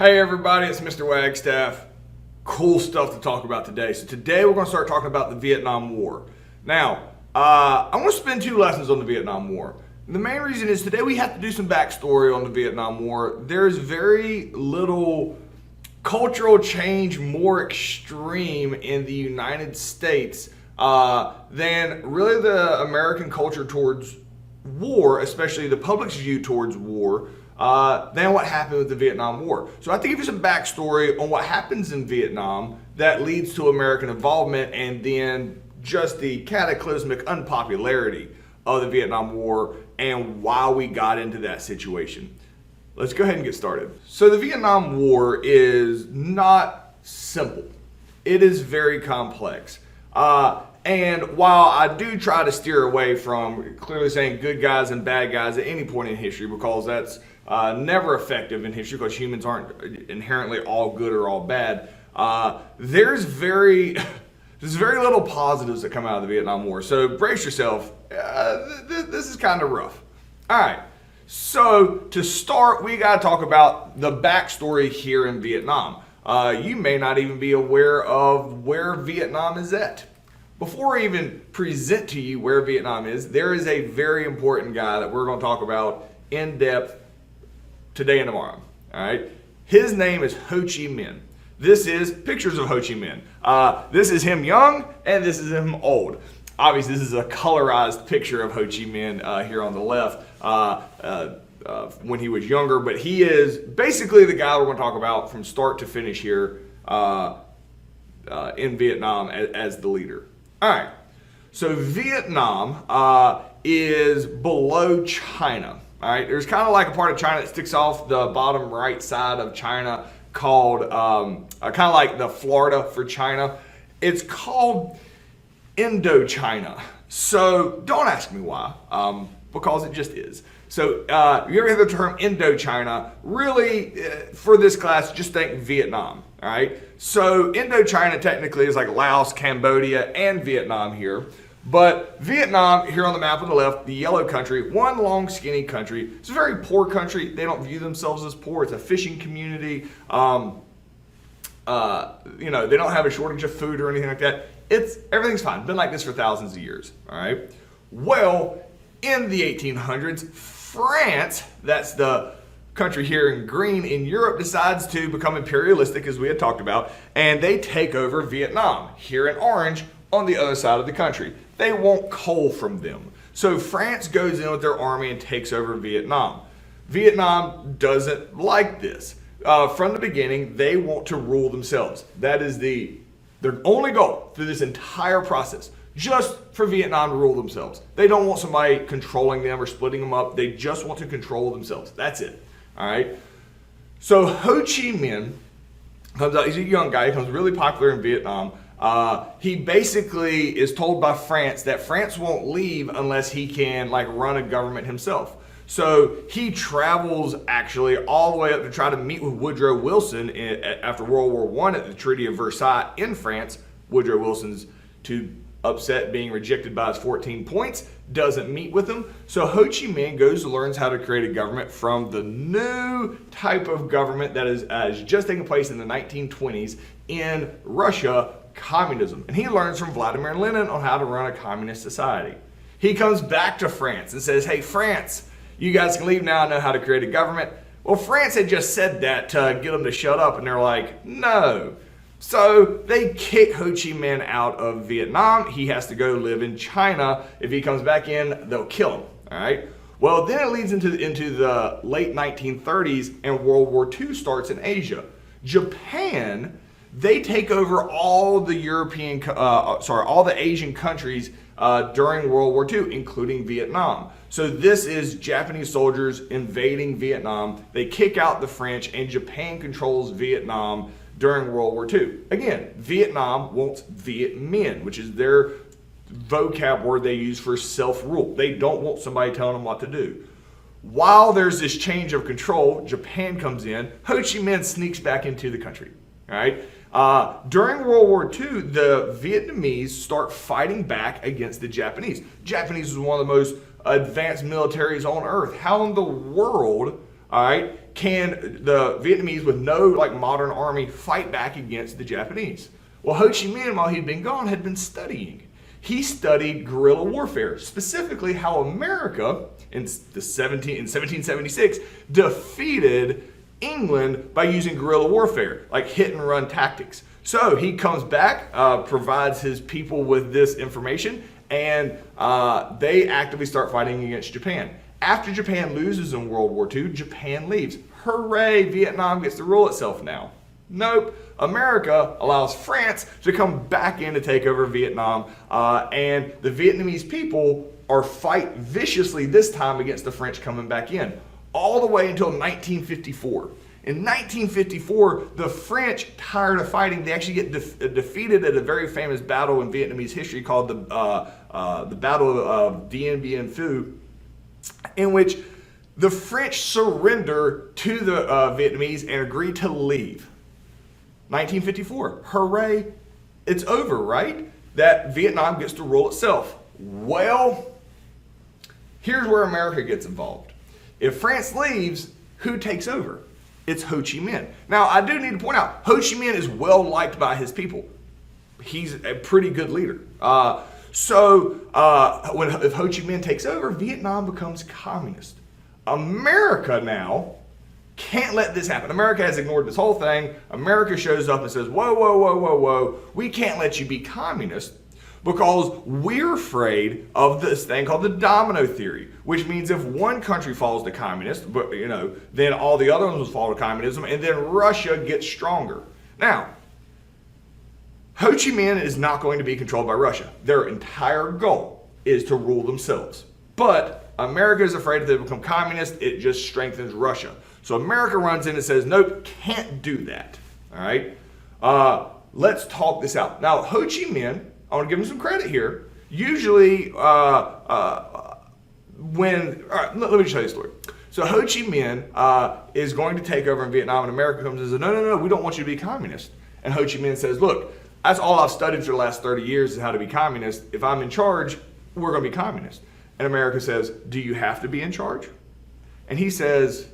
Hey everybody, it's Mr. Wagstaff. Cool stuff to talk about today. So today we're going to start talking about the Vietnam War. Now, I want to spend 2 lessons on the Vietnam War. And the main reason is today we have to do some backstory on the Vietnam War. There's very little cultural change more extreme in the United States than really the American culture towards war, especially the public's view towards war, than what happened with the Vietnam War. So I have to give you some backstory on what happens in Vietnam that leads to American involvement and then just the cataclysmic unpopularity of the Vietnam War and why we got into that situation. Let's go ahead and get started. So the Vietnam War is not simple. It is very complex. And while I do try to steer away from clearly saying good guys and bad guys at any point in history, because that's never effective in history, because humans aren't inherently all good or all bad, there's very little positives that come out of the Vietnam War. So brace yourself. This is kind of rough. All right. So to start, we got to talk about the backstory here in Vietnam. You may not even be aware of where Vietnam is at. Before I even present to you where Vietnam is, there is a very important guy that we're going to talk about in depth today and tomorrow. All right. His name is Ho Chi Minh. This is pictures of Ho Chi Minh. This is him young and this is him old. Obviously, this is a colorized picture of Ho Chi Minh here on the left when he was younger, but he is basically the guy we're going to talk about from start to finish here in Vietnam as the leader. All right, so Vietnam is below China. All right, there's kind of like a part of China that sticks off the bottom right side of China called kind of like the Florida for China. It's called Indochina. So don't ask me why, because it just is. So you ever hear the term Indochina? Really, for this class, just think Vietnam. All right. So Indochina technically is like Laos, Cambodia, and Vietnam here. But Vietnam, here on the map on the left, the yellow country, one long skinny country. It's a very poor country. They don't view themselves as poor. It's a fishing community. They don't have a shortage of food or anything like that. Everything's fine. Been like this for thousands of years. All right. Well, in the 1800s, France, that's the country here in green in Europe, decides to become imperialistic, as we had talked about, and they take over Vietnam here in orange on the other side of the country. They want coal from them. So France goes in with their army and takes over Vietnam. Vietnam doesn't like this. From the beginning, they want to rule themselves. That is their only goal through this entire process. Just for Vietnam to rule themselves. They don't want somebody controlling them or splitting them up. They just want to control themselves. That's it. All right. So Ho Chi Minh comes out. He's a young guy. He becomes really popular in Vietnam. He basically is told by France that France won't leave unless he can run a government himself. So he travels actually all the way up to try to meet with Woodrow Wilson after World War I at the Treaty of Versailles in France. Woodrow Wilson's too upset being rejected by his 14 points, doesn't meet with him. So Ho Chi Minh goes and learns how to create a government from the new type of government that is just taking place in the 1920s in Russia, communism. And he learns from Vladimir Lenin on how to run a communist society. He comes back to France and says, hey, France, you guys can leave now. I know how to create a government. Well, France had just said that to get them to shut up, and they're like, no. So they kick Ho Chi Minh out of Vietnam. He has to go live in China. If he comes back in, they'll kill him. All right. Well, then it leads into the late 1930s, and World War II starts in Asia. Japan, they take over all the all the Asian countries during World War II, including Vietnam. So this is Japanese soldiers invading Vietnam. They kick out the French, and Japan controls Vietnam during World War II. Again, Vietnam wants Viet Minh, which is their vocab word they use for self-rule. They don't want somebody telling them what to do. While there's this change of control, Japan comes in. Ho Chi Minh sneaks back into the country. All right. During World War II, the Vietnamese start fighting back against the Japanese. Japanese was one of the most advanced militaries on earth. How in the world all right, can the Vietnamese with no like modern army fight back against the Japanese? Well, Ho Chi Minh, while he'd been gone, had been studying. He studied guerrilla warfare, specifically how America in 1776 defeated England by using guerrilla warfare, like hit and run tactics. So he comes back, provides his people with this information, and they actively start fighting against Japan. After Japan loses in World War II, Japan leaves. Hooray, Vietnam gets to rule itself now. Nope. America allows France to come back in to take over Vietnam, and the Vietnamese people are fight viciously this time against the French coming back in, all the way until 1954. In 1954, the French, tired of fighting, they actually get defeated at a very famous battle in Vietnamese history called the Battle of Dien Bien Phu, in which the French surrender to the Vietnamese and agree to leave. 1954, hooray, it's over, right? That Vietnam gets to rule itself. Well, here's where America gets involved. If France leaves, who takes over? It's Ho Chi Minh. Now, I do need to point out, Ho Chi Minh is well liked by his people. He's a pretty good leader. If Ho Chi Minh takes over, Vietnam becomes communist. America now can't let this happen. America has ignored this whole thing. America shows up and says, whoa, whoa, whoa, whoa, whoa. We can't let you be communist because we're afraid of this thing called the Domino Theory, which means if one country falls to communist, but then all the other ones will fall to communism, and then Russia gets stronger. Now, Ho Chi Minh is not going to be controlled by Russia. Their entire goal is to rule themselves. But America is afraid if they become communist, it just strengthens Russia. So America runs in and says, nope, can't do that. All right? Let's talk this out. Now, Ho Chi Minh, I want to give him some credit here. Usually, let me just tell you a story. So Ho Chi Minh is going to take over in Vietnam, and America comes and says, no, we don't want you to be communist. And Ho Chi Minh says, look, that's all I've studied for the last 30 years is how to be communist. If I'm in charge, we're going to be communist. And America says, do you have to be in charge? And he says,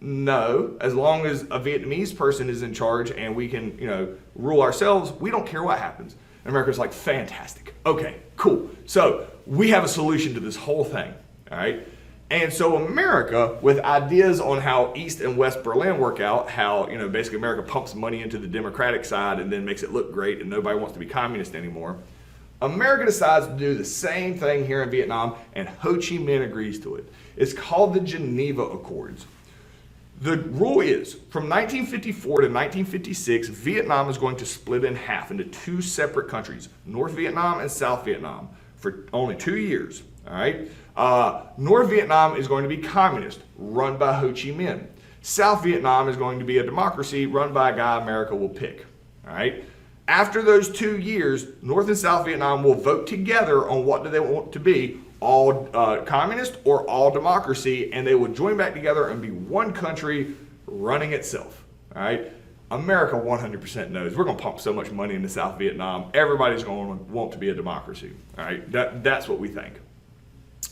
no, as long as a Vietnamese person is in charge and we can, rule ourselves, we don't care what happens. And America's like, fantastic. Okay, cool. So we have a solution to this whole thing, all right? And so America, with ideas on how East and West Berlin work out, how, basically America pumps money into the Democratic side and then makes it look great and nobody wants to be communist anymore, America decides to do the same thing here in Vietnam, and Ho Chi Minh agrees to it. It's called the Geneva Accords. The rule is, from 1954 to 1956, Vietnam is going to split in half into two separate countries, North Vietnam and South Vietnam, for only 2 years. All right? North Vietnam is going to be communist, run by Ho Chi Minh. South Vietnam is going to be a democracy run by a guy America will pick. All right? After those 2 years, North and South Vietnam will vote together on what do they want to be, all communist or all democracy, and they will join back together and be one country running itself. All right? America 100% knows we're going to pump so much money into South Vietnam, everybody's going to want to be a democracy. All right? That's what we think.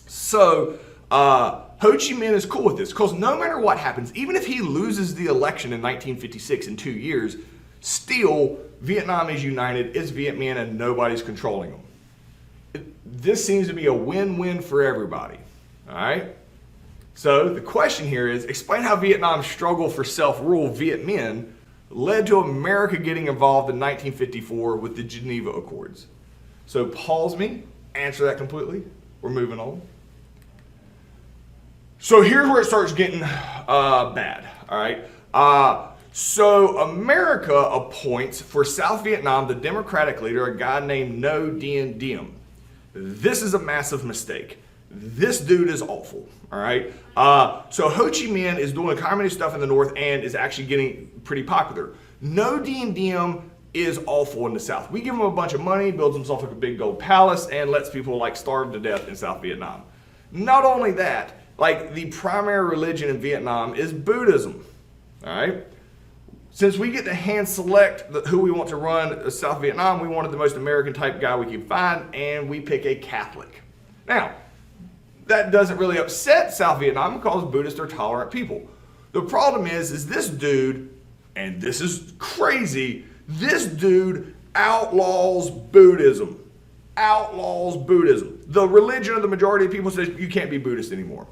So Ho Chi Minh is cool with this because no matter what happens, even if he loses the election in 1956 in 2 years, still Vietnam is united, it's Viet Minh, and nobody's controlling them. This seems to be a win-win for everybody. All right? So the question here is, explain how Vietnam's struggle for self-rule, Viet Minh, led to America getting involved in 1954 with the Geneva Accords. So pause me, answer that completely. We're moving on. So here's where it starts getting bad. All right? So America appoints for South Vietnam the Democratic leader, a guy named Ngo Dien Diem. This is a massive mistake. This dude is awful, all right? So Ho Chi Minh is doing communist stuff in the north and is actually getting pretty popular. Ngo Dien Diem is awful in the south. We give him a bunch of money, builds himself like a big gold palace, and lets people like starve to death in South Vietnam. Not only that, like the primary religion in Vietnam is Buddhism, all right? Since we get to hand select who we want to run South Vietnam, we wanted the most American type guy we could find, and we pick a Catholic. Now, that doesn't really upset South Vietnam because Buddhists are tolerant people. The problem is this dude, and this is crazy, this dude outlaws Buddhism. Outlaws Buddhism. The religion of the majority of people says you can't be Buddhist anymore.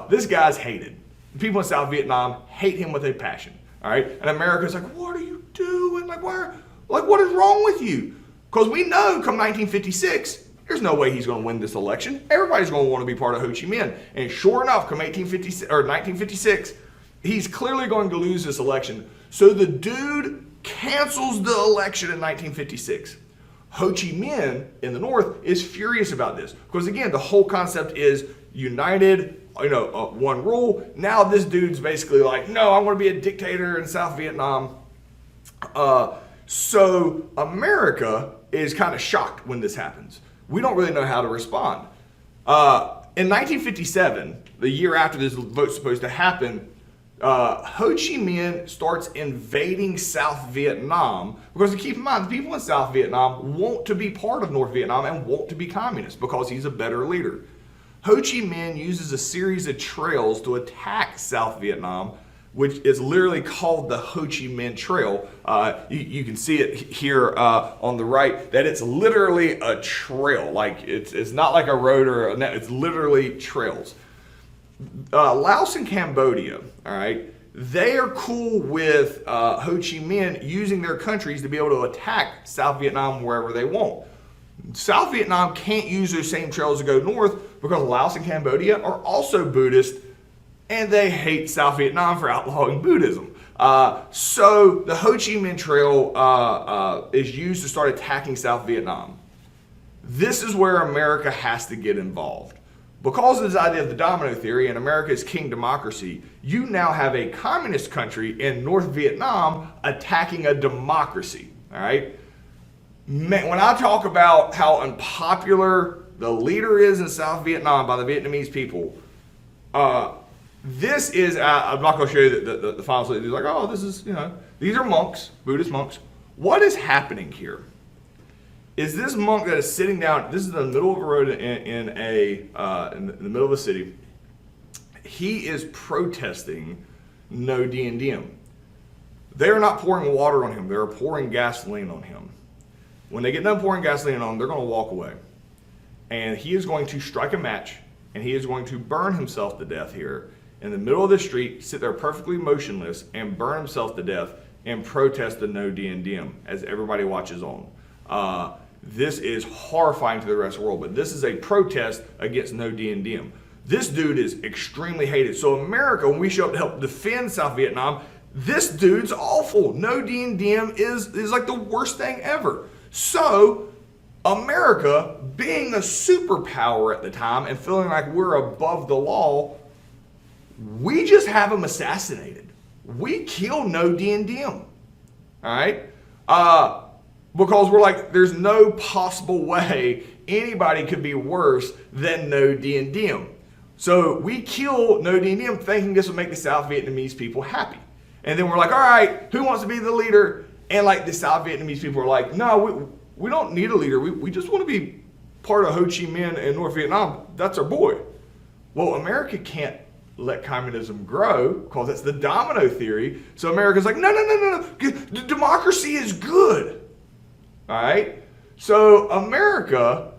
This guy's hated. People in South Vietnam hate him with a passion. All right, and America's like, what are you doing? Like, what is wrong with you? Because we know, come 1956, there's no way he's going to win this election. Everybody's going to want to be part of Ho Chi Minh, and sure enough, come 1956, he's clearly going to lose this election. So the dude cancels the election in 1956. Ho Chi Minh in the North is furious about this because, again, the whole concept is united, one rule. Now this dude's basically like, no, I want to be a dictator in South Vietnam. So America is kind of shocked when this happens. We don't really know how to respond. In 1957, the year after this vote's supposed to happen, Ho Chi Minh starts invading South Vietnam because, keep in mind, the people in South Vietnam want to be part of North Vietnam and want to be communist because he's a better leader. Ho Chi Minh uses a series of trails to attack South Vietnam, which is literally called the Ho Chi Minh Trail. You can see it here on the right, that it's literally a trail. Like it's not like a road or a net, it's literally trails. Laos and Cambodia, all right, they are cool with Ho Chi Minh using their countries to be able to attack South Vietnam wherever they want. South Vietnam can't use those same trails to go north because Laos and Cambodia are also Buddhist and they hate South Vietnam for outlawing Buddhism. So the Ho Chi Minh Trail is used to start attacking South Vietnam. This is where America has to get involved. Because of this idea of the Domino Theory and America's king democracy, you now have a communist country in North Vietnam attacking a democracy, all right? When I talk about how unpopular the leader is in South Vietnam by the Vietnamese people, this is, I'm not going to show you the final slide. They're like, oh, this is, these are monks, Buddhist monks. What is happening here is this monk that is sitting down, this is in the middle of a road in the middle of a city. He is protesting no D&Diem. They are not pouring water on him. They are pouring gasoline on him. When they get done pouring gasoline on him, they're going to walk away. And he is going to strike a match, and he is going to burn himself to death here in the middle of the street, sit there perfectly motionless, and burn himself to death and protest the no D&Diem as everybody watches on. This is horrifying to the rest of the world, but this is a protest against no D&Diem. This dude is extremely hated. So America, when we show up to help defend South Vietnam, this dude's awful. No D&Diem is like the worst thing ever. So America, being a superpower at the time and feeling like we're above the law, we just have him assassinated. We kill no D&Diem. All right? Because we're like, there's no possible way anybody could be worse than no D&Diem. So we kill no D&Diem thinking this will make the South Vietnamese people happy. And then we're like, all right, who wants to be the leader? And like the South Vietnamese people are like, no, we don't need a leader. We just want to be part of Ho Chi Minh and North Vietnam. That's our boy. Well, America can't let communism grow because that's the domino theory. So America's like, no. Democracy is good. All right? So America,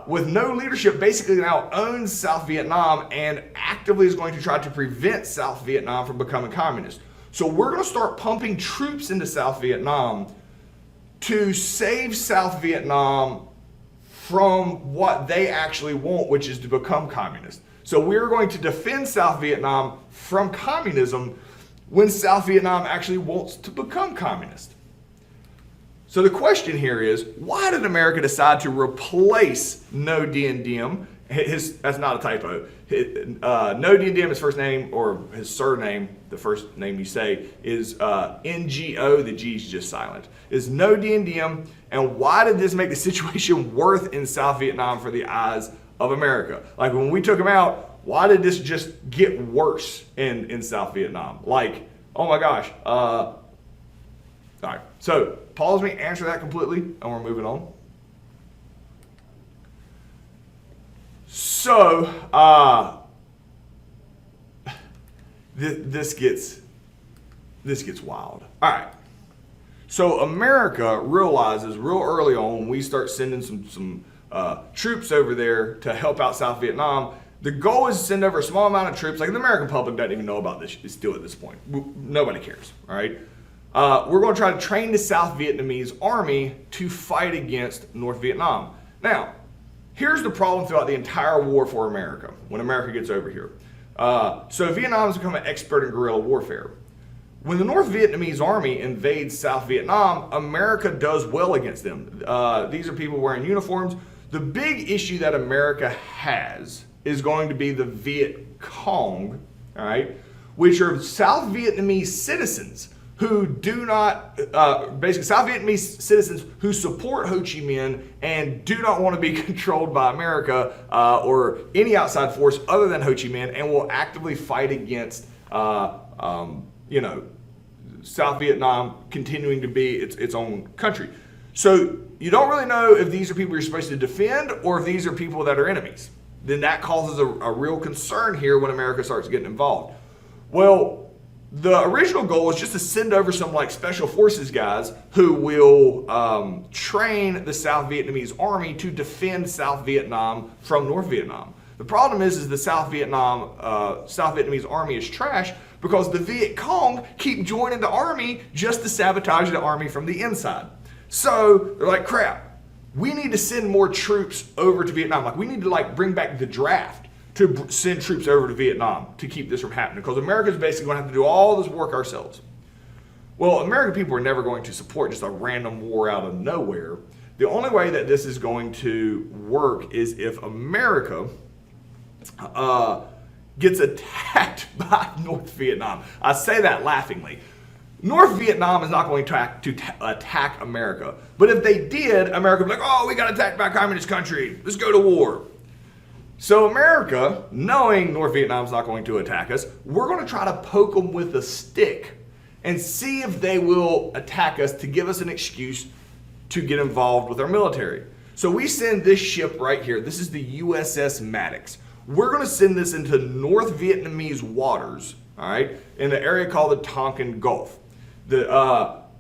with no leadership, basically now owns South Vietnam and actively is going to try to prevent South Vietnam from becoming communist. So we're going to start pumping troops into South Vietnam to save South Vietnam from what they actually want, which is to become communist. So we're going to defend South Vietnam from communism when South Vietnam actually wants to become communist. So the question here is, why did America decide to replace no D&Diem? That's not a typo. No D&Diem, his first name, or his surname, the first name you say, is NGO, the G's just silent, is no D&Diem. And why did this make the situation worse in South Vietnam for the eyes of America? Like when we took him out, why did this just get worse in South Vietnam? Like, oh my gosh. All right, so pause me, answer that completely, and we're moving on. So, this gets wild. All right. So America realizes real early on when we start sending some troops over there to help out South Vietnam, the goal is to send over a small amount of troops. Like the American public doesn't even know about this still at this point. Nobody cares, all right? We're going to try to train the South Vietnamese army to fight against North Vietnam. Now, here's the problem throughout the entire war for America when America gets over here. So Vietnam has become an expert in guerrilla warfare. When the North Vietnamese army invades South Vietnam, America does well against them. These are people wearing uniforms. The big issue that America has is going to be the Viet Cong, all right, which are South Vietnamese citizens who do not, basically South Vietnamese citizens who support Ho Chi Minh and do not want to be controlled by America or any outside force other than Ho Chi Minh, and will actively fight against, South Vietnam continuing to be its own country. So you don't really know if these are people you're supposed to defend or if these are people that are enemies. Then that causes a real concern here when America starts getting involved. Well, the original goal was just to send over some like special forces guys who will train the South Vietnamese army to defend South Vietnam from North Vietnam. The problem is the South Vietnamese army is trash because the Viet Cong keep joining the army just to sabotage the army from the inside. So they're like, crap, we need to send more troops over to Vietnam. Like we need to like bring back the draft to send troops over to Vietnam to keep this from happening because America's basically going to have to do all this work ourselves. Well, American people are never going to support just a random war out of nowhere. The only way that this is going to work is if America gets attacked by North Vietnam. I say that laughingly. North Vietnam is not going to attack America. But if they did, America would be like, oh, we got attacked by a communist country. Let's go to war. So America, knowing North Vietnam is not going to attack us, we're going to try to poke them with a stick and see if they will attack us to give us an excuse to get involved with our military. So we send this ship right here. This is the USS Maddox. We're going to send this into North Vietnamese waters, all right, in an area called the Tonkan Gulf.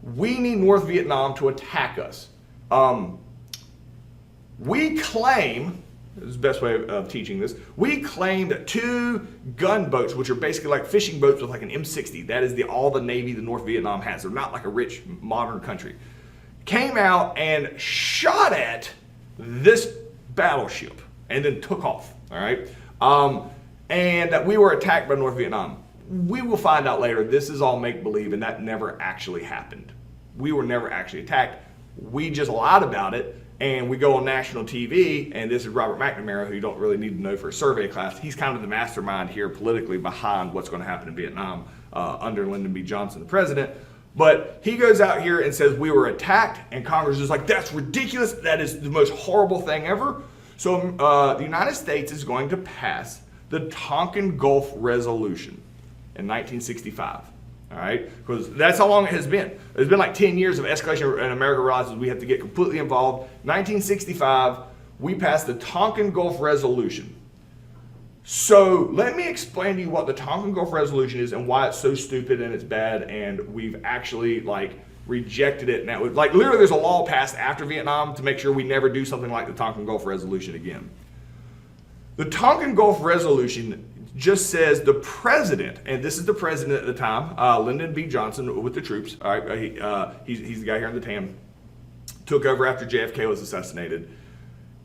We need North Vietnam to attack us. We claim, this is the best way of teaching this, we claim that 2 gunboats, which are basically like fishing boats with like an M60, that is all the Navy the North Vietnam has, they're not like a rich modern country, came out and shot at this battleship and then took off. All right, and that we were attacked by North Vietnam. We will find out later this is all make-believe and that never actually happened. We were never actually attacked. We just lied about it, and we go on national TV, and this is Robert McNamara, who you don't really need to know for a survey class. He's kind of the mastermind here politically behind what's going to happen in Vietnam under Lyndon B. Johnson, the president. But he goes out here and says we were attacked, and Congress is like, that's ridiculous. That is the most horrible thing ever. So the United States is going to pass the Tonkin Gulf Resolution in 1965, all right? Because that's how long it has been. It's been like 10 years of escalation, and America realizes we have to get completely involved. 1965, we passed the Tonkin Gulf Resolution. So let me explain to you what the Tonkin Gulf Resolution is and why it's so stupid and it's bad, and we've actually rejected it. Now, like literally there's a law passed after Vietnam to make sure we never do something like the Tonkin Gulf Resolution again. The Tonkin Gulf Resolution just says the president, and this is the president at the time, Lyndon B. Johnson with the troops, all right, he's the guy here in the tan, took over after JFK was assassinated.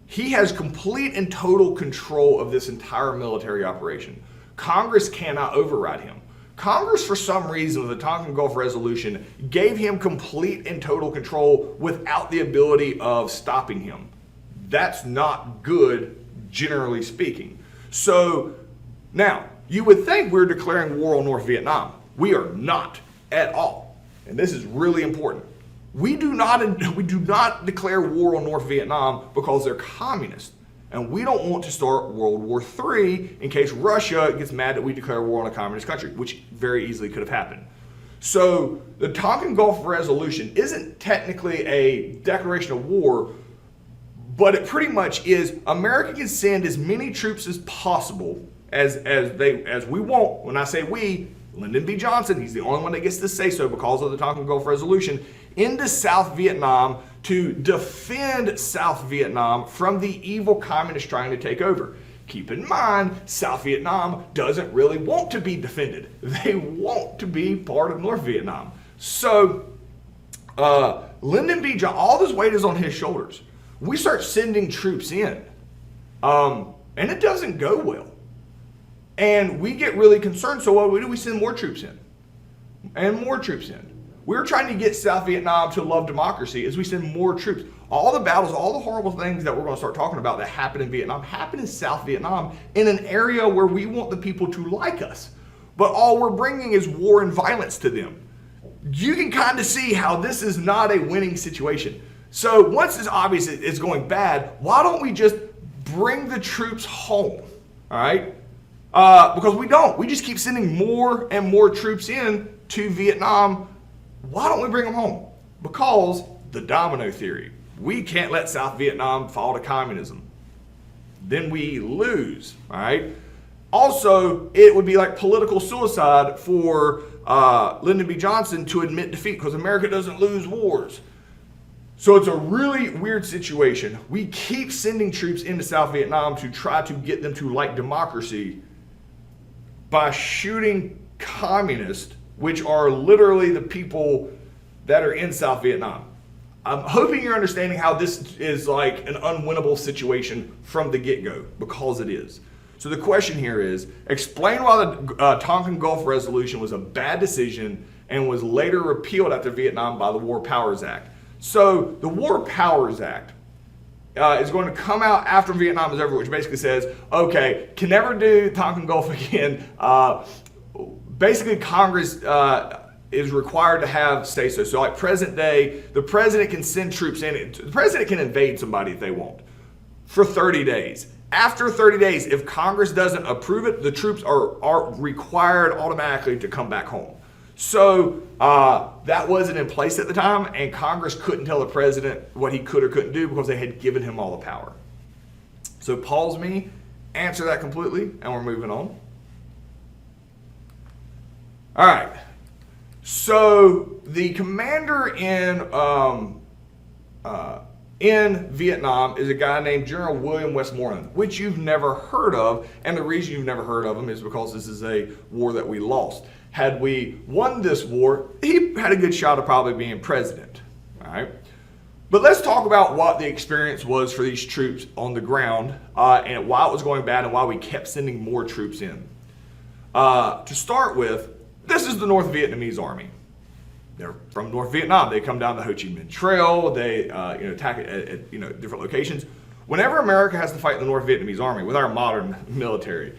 He has complete and total control of this entire military operation. Congress cannot override him. Congress, for some reason, with the Tonkin Gulf Resolution, gave him complete and total control without the ability of stopping him. That's not good, generally speaking. So now, you would think we're declaring war on North Vietnam. We are not at all. And this is really important. We do not declare war on North Vietnam because they're communist. And we don't want to start World War III in case Russia gets mad that we declare war on a communist country, which very easily could have happened. So the Tonkin Gulf Resolution isn't technically a declaration of war, but it pretty much is America can send as many troops as possible as we want. When I say we, Lyndon B. Johnson, he's the only one that gets to say so because of the Tonkin Gulf Resolution, into South Vietnam to defend South Vietnam from the evil communists trying to take over. Keep in mind, South Vietnam doesn't really want to be defended. They want to be part of North Vietnam. So, Lyndon B. Johnson, all this weight is on his shoulders. We start sending troops in, and it doesn't go well. And we get really concerned, so what do? We send more troops in, and more troops in. We're trying to get South Vietnam to love democracy as we send more troops. All the battles, all the horrible things that we're going to start talking about that happen in Vietnam happen in South Vietnam, in an area where we want the people to like us. But all we're bringing is war and violence to them. You can kind of see how this is not a winning situation. So once it's obvious it's going bad, why don't we just bring the troops home, all right? Because we don't. We just keep sending more and more troops in to Vietnam. Why don't we bring them home? Because the Domino Theory. We can't let South Vietnam fall to communism. Then we lose, all right? Also, it would be like political suicide for Lyndon B. Johnson to admit defeat because America doesn't lose wars. So it's a really weird situation. We keep sending troops into South Vietnam to try to get them to like democracy by shooting communists, which are literally the people that are in South Vietnam. I'm hoping you're understanding how this is like an unwinnable situation from the get-go, because it is. So the question here is, explain why the Tonkin Gulf Resolution was a bad decision and was later repealed after Vietnam by the War Powers Act. So the War Powers Act is going to come out after Vietnam is over, which basically says, okay, can never do Tonkin Gulf again. Basically, Congress is required to have say-so. So like present day, the president can send troops in. The president can invade somebody if they want for 30 days. After 30 days, if Congress doesn't approve it, the troops are required automatically to come back home. So that wasn't in place at the time, and Congress couldn't tell the president what he could or couldn't do because they had given him all the power. So pause me, answer that completely, and we're moving on. All right. So the commander in Vietnam is a guy named General William Westmoreland, which you've never heard of, and the reason you've never heard of him is because this is a war that we lost. Had we won this war, he had a good shot of probably being president, all right? But let's talk about what the experience was for these troops on the ground and why it was going bad and why we kept sending more troops in. To start with, this is the North Vietnamese army. They're from North Vietnam. They come down the Ho Chi Minh Trail. They attack at different locations. Whenever America has to fight the North Vietnamese army with our modern military,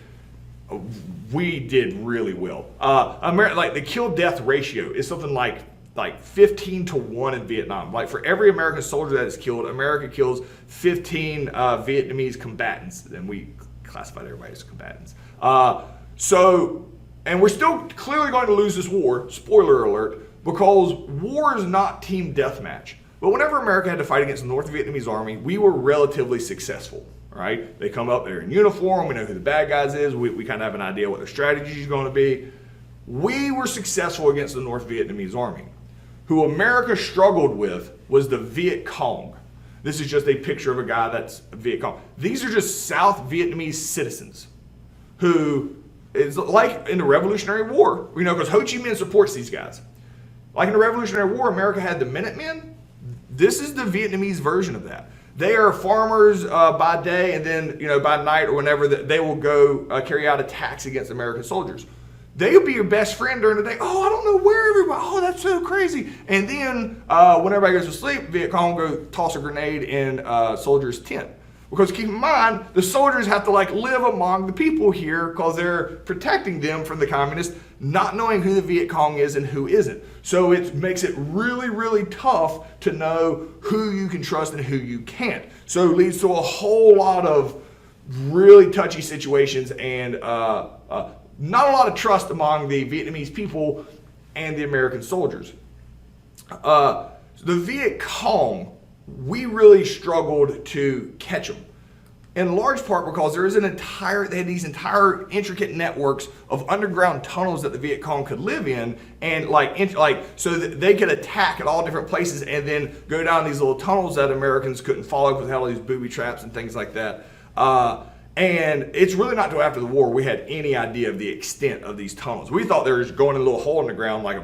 we did really well. Like the kill-death ratio is something like 15-1 in Vietnam. Like for every American soldier that is killed, America kills 15 Vietnamese combatants, and we classified everybody as combatants. And we're still clearly going to lose this war, spoiler alert, because war is not team deathmatch. But whenever America had to fight against the North Vietnamese army, we were relatively successful, right? They come up, they're in uniform, we know who the bad guys is, we kind of have an idea what their strategy is going to be. We were successful against the North Vietnamese army. Who America struggled with was the Viet Cong. This is just a picture of a guy that's a Viet Cong. These are just South Vietnamese citizens who is like in the Revolutionary War, because Ho Chi Minh supports these guys. Like in the Revolutionary War, America had the Minutemen. This is the Vietnamese version of that. They are farmers by day, and then by night or whenever they will go carry out attacks against American soldiers. They'll be your best friend during the day. Oh, I don't know where everybody. Oh, that's so crazy. And then when everybody goes to sleep, Viet Cong go toss a grenade in soldier's tent. Because keep in mind, the soldiers have to live among the people here because they're protecting them from the communists, not knowing who the Viet Cong is and who isn't. So it makes it really, really tough to know who you can trust and who you can't. So it leads to a whole lot of really touchy situations and not a lot of trust among the Vietnamese people and the American soldiers. The Viet Cong, we really struggled to catch them. in large part because they had these entire intricate networks of underground tunnels that the Viet Cong could live in, and so that they could attack at all different places and then go down these little tunnels that Americans couldn't follow because they had all these booby traps and things like that. And it's really not until after the war we had any idea of the extent of these tunnels. We thought they were just going in a little hole in the ground like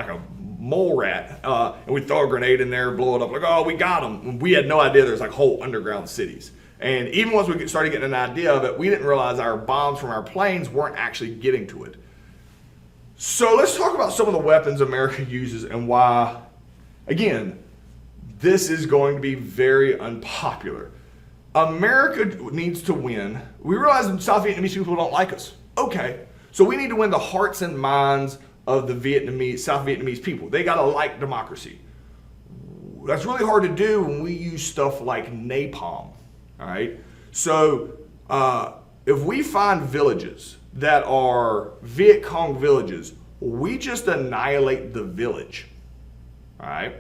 a mole rat, and we'd throw a grenade in there, blow it up, like, oh, we got them. We had no idea there's like whole underground cities. And even once we started getting an idea of it, we didn't realize our bombs from our planes weren't actually getting to it. So let's talk about some of the weapons America uses and why, again, this is going to be very unpopular. America needs to win. We realize that South Vietnamese people don't like us. Okay, so we need to win the hearts and minds of the South Vietnamese people. They gotta like democracy. That's really hard to do when we use stuff like napalm. All right, so if we find villages that are Viet Cong villages, we just annihilate the village. All right,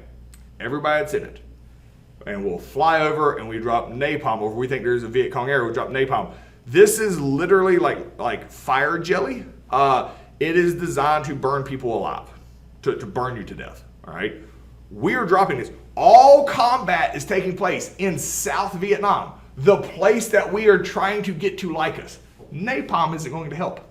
everybody that's in it, and we'll fly over and we drop napalm over. We think there's a Viet Cong area, we'll drop napalm. This is literally like fire jelly. It is designed to burn people alive, to burn you to death. All right, we are dropping this. All combat is taking place in South Vietnam, the place that we are trying to get to like us. Napalm isn't going to help.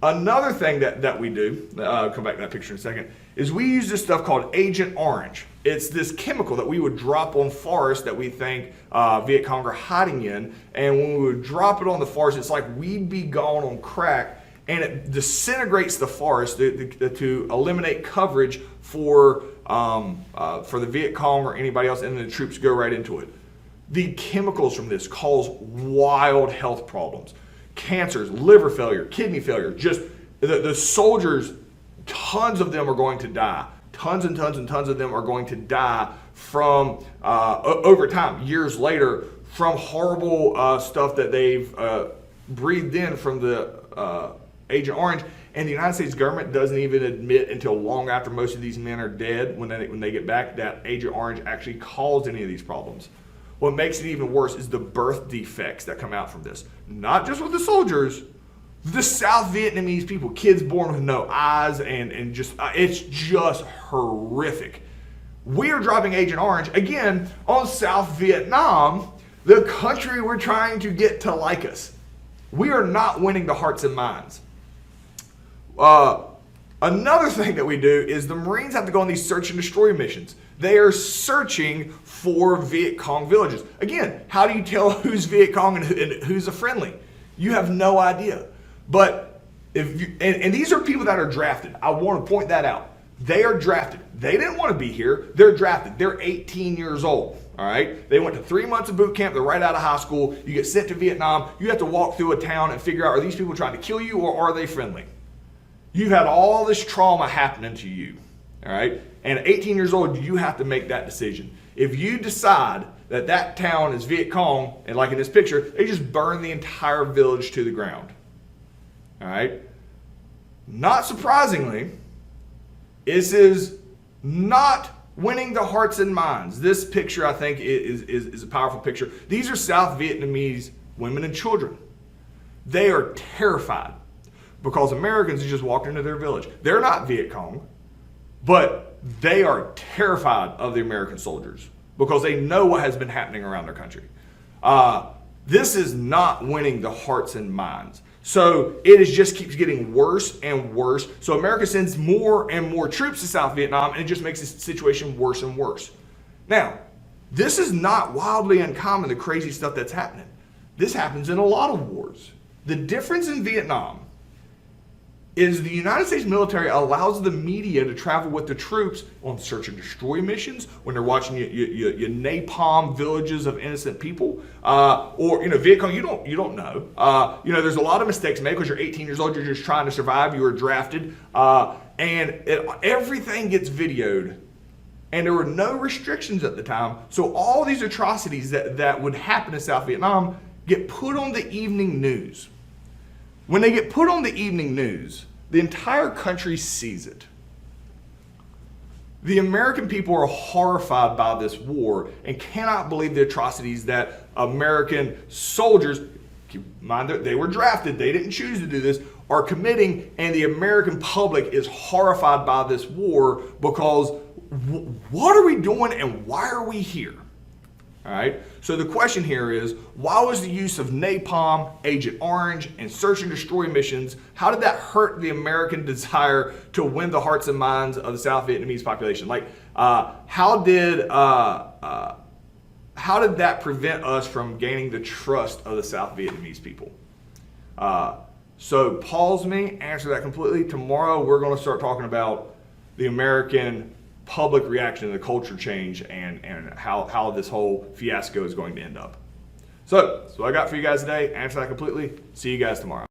Another thing that we do, come back to that picture in a second, is we use this stuff called Agent Orange. It's this chemical that we would drop on forests that we think Viet Cong are hiding in, and when we would drop it on the forest, it's like we'd be gone on crack, and it disintegrates the forest to eliminate coverage for the Viet Cong or anybody else, and then the troops go right into it. The chemicals from this cause wild health problems. Cancers, liver failure, kidney failure. Just the soldiers, tons of them are going to die. Tons and tons and tons of them are going to die from, over time, years later, from horrible stuff that they've breathed in from the Agent Orange. And the United States government doesn't even admit until long after most of these men are dead, when they get back, that Agent Orange actually caused any of these problems. What makes it even worse is the birth defects that come out from this. Not just with the soldiers, the South Vietnamese people, kids born with no eyes, and just, it's just horrific. We are dropping Agent Orange, again, on South Vietnam, the country we're trying to get to like us. We are not winning the hearts and minds. Another thing that we do is the Marines have to go on these search and destroy missions. They are searching for Viet Cong villages. Again, how do you tell who's Viet Cong and who's a friendly? You have no idea. But and these are people that are drafted. I want to point that out. They are drafted. They didn't want to be here. They're drafted. They're 18 years old. All right. They went to 3 months of boot camp. They're right out of high school. You get sent to Vietnam. You have to walk through a town and figure out, are these people trying to kill you or are they friendly? You've had all this trauma happening to you, all right? And at 18 years old, you have to make that decision. If you decide that that town is Viet Cong, and like in this picture, they just burn the entire village to the ground, all right? Not surprisingly, this is not winning the hearts and minds. This picture, I think, is a powerful picture. These are South Vietnamese women and children. They are terrified, because Americans just walked into their village. They're not Viet Cong, but they are terrified of the American soldiers because they know what has been happening around their country. This is not winning the hearts and minds. So it just keeps getting worse and worse. So America sends more and more troops to South Vietnam, and it just makes the situation worse and worse. Now, this is not wildly uncommon, the crazy stuff that's happening. This happens in a lot of wars. The difference in Vietnam is the United States military allows the media to travel with the troops on search and destroy missions when they're watching your napalm villages of innocent people, or Viet Cong. You don't know. There's a lot of mistakes made because you're 18 years old. You're just trying to survive. You were drafted, and everything gets videoed. And there were no restrictions at the time, so all these atrocities that would happen in South Vietnam get put on the evening news. When they get put on the evening news, the entire country sees it. The American people are horrified by this war and cannot believe the atrocities that American soldiers, keep in mind that they were drafted, they didn't choose to do this, are committing, and the American public is horrified by this war because what are we doing and why are we here? All right, so the question here is, why was the use of napalm, Agent Orange, and search and destroy missions, how did that hurt the American desire to win the hearts and minds of the South Vietnamese population? Like, how did that prevent us from gaining the trust of the South Vietnamese people? So pause me, answer that completely. Tomorrow we're going to start talking about the American public reaction to the culture change and how this whole fiasco is going to end up. So that's what I got for you guys today. Answer that completely. See you guys tomorrow.